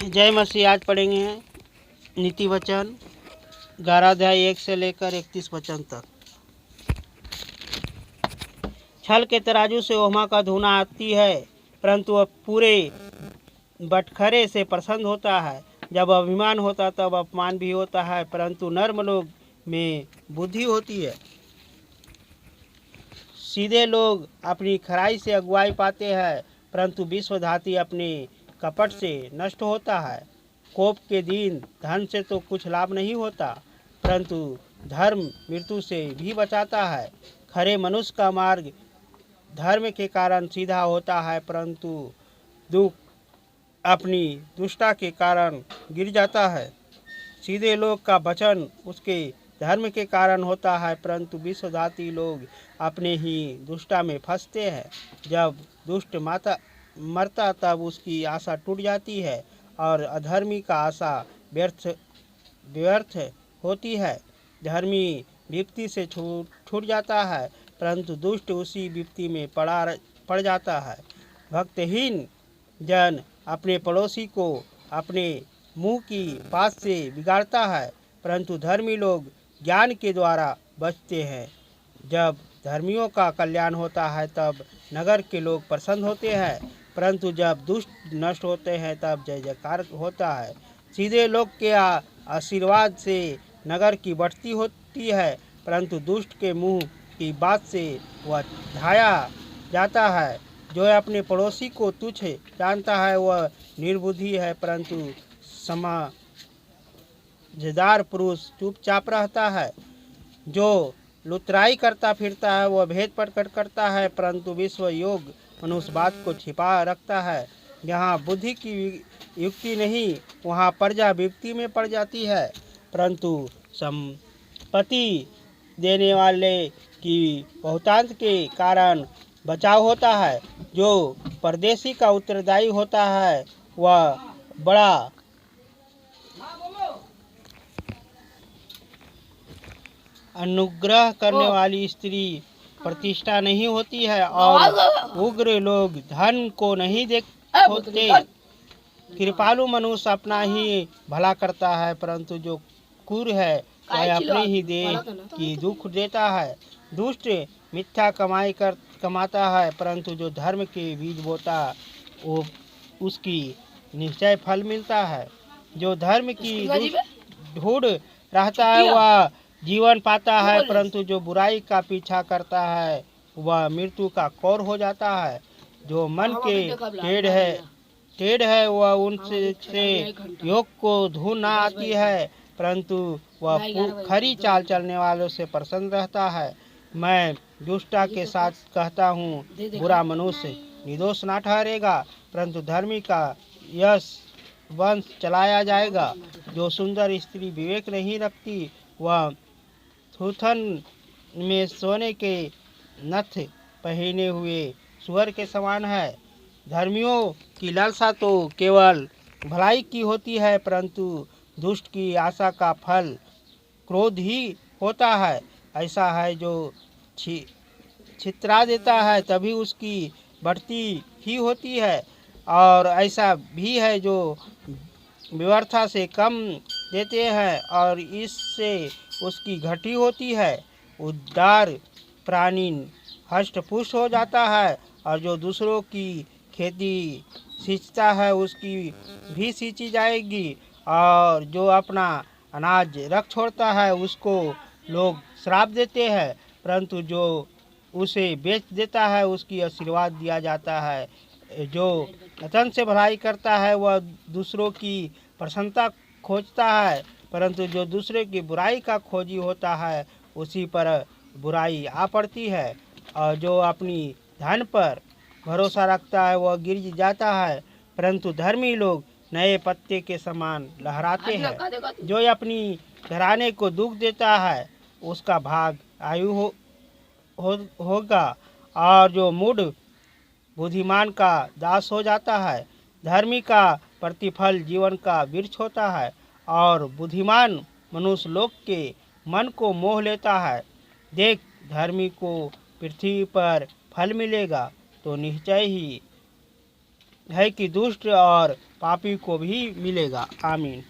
जय मसीह। आज पढ़ेंगे नीति वचन 11 अध्याय 1 से लेकर 31 वचन तक। छल के तराजू से ओमा का धुना आती है, परंतु वह पूरे बटखरे से प्रसन्न होता है। जब अभिमान होता तब अपमान भी होता है, परंतु नर्म लोग में बुद्धि होती है। सीधे लोग अपनी खराई से अगुवाई पाते हैं, परंतु विश्वघाती अपने कपट से नष्ट होता है। कोप के दिन धन से तो कुछ लाभ नहीं होता, परंतु धर्म मृत्यु से भी बचाता है। खरे मनुष्य का मार्ग धर्म के कारण सीधा होता है, परंतु दुख अपनी दुष्टता के कारण गिर जाता है। सीधे लोग का वचन उसके धर्म के कारण होता है, परंतु विश्वघाती लोग अपने ही दुष्टता में फंसते हैं। जब दुष्ट मरता तब उसकी आशा टूट जाती है और अधर्मी का आशा व्यर्थ होती है। धर्मी विपत्ति से छूट जाता है, परंतु दुष्ट उसी विपत्ति में पड़ जाता है। भक्तहीन जन अपने पड़ोसी को अपने मुंह की बात से बिगाड़ता है, परंतु धर्मी लोग ज्ञान के द्वारा बचते हैं। जब धर्मियों का कल्याण होता है तब नगर के लोग प्रसन्न होते हैं, परंतु जब दुष्ट नष्ट होते हैं तब जय जयकार होता है। सीधे लोग के आशीर्वाद से नगर की बढ़ती होती है, परंतु दुष्ट के मुंह की बात से वह ढाया जाता है। जो अपने पड़ोसी को तुच्छ जानता है वह निर्बुद्धि है, परंतु समझदार पुरुष चुपचाप रहता है। जो लुतराई करता फिरता है वह भेद प्रकट करता है, परंतु विश्व योग मनुष्य बात को छिपा रखता है। जहाँ बुद्धि की युक्ति नहीं वहाँ प्रजा विपत्ति में पड़ जाती है, परंतु संपत्ति देने वाले की बहुतांश के कारण बचाव होता है। जो परदेशी का उत्तरदायी होता है वह बड़ा अनुग्रह करने वाली स्त्री प्रतिष्ठा नहीं होती है, और उग्र लोग धन को नहीं देखते। कृपालु मनुष्य अपना ही भला करता है, परंतु जो क्रूर है वह अपने ही देह की दुख देता है। दुष्ट मिथ्या कमाई कमाता है, परंतु जो धर्म के बीज बोता वो उसकी निश्चय फल मिलता है। जो धर्म की ढूंढ रहता है वह जीवन पाता है, परंतु जो बुराई का पीछा करता है वह मृत्यु का कौर हो जाता है। जो मन के टेढ़ है वह उनसे योग को धूल ना आती है, परंतु वह खरी चाल चलने वालों से प्रसन्न रहता है। मैं दुष्टता के साथ कहता हूँ, बुरा मनुष्य निर्दोष ना ठहरेगा, परंतु धर्मी का यश वंश चलाया जाएगा। जो सुंदर स्त्री विवेक नहीं रखती वह थूथन में सोने के नथ पहने हुए सुअर के समान है। धर्मियों की लालसा तो केवल भलाई की होती है, परंतु दुष्ट की आशा का फल क्रोध ही होता है। ऐसा है जो छितरा देता है तभी उसकी बढ़ती ही होती है, और ऐसा भी है जो व्यवस्था से कम देते हैं और इससे उसकी घटी होती है। उदार प्राणी हष्टपुष्ट हो जाता है, और जो दूसरों की खेती सींचता है उसकी भी सींची जाएगी, और जो अपना अनाज रख छोड़ता है उसको लोग श्राप देते हैं, परंतु जो उसे बेच देता है उसकी आशीर्वाद दिया जाता है। जो वतन से भलाई करता है वह दूसरों की प्रसन्नता खोजता है, परंतु जो दूसरे की बुराई का खोजी होता है उसी पर बुराई आ पड़ती है। और जो अपनी धन पर भरोसा रखता है वह गिर जाता है, परंतु धर्मी लोग नए पत्ते के समान लहराते हैं। जो अपनी घराने को दुख देता है उसका भाग आयु होगा, और जो मूढ़ बुद्धिमान का दास हो जाता है। धर्मी का प्रतिफल जीवन का वृक्ष होता है, और बुद्धिमान मनुष्य लोक के मन को मोह लेता है। देख, धर्मी को पृथ्वी पर फल मिलेगा तो निश्चय ही है कि दुष्ट और पापी को भी मिलेगा। आमीन।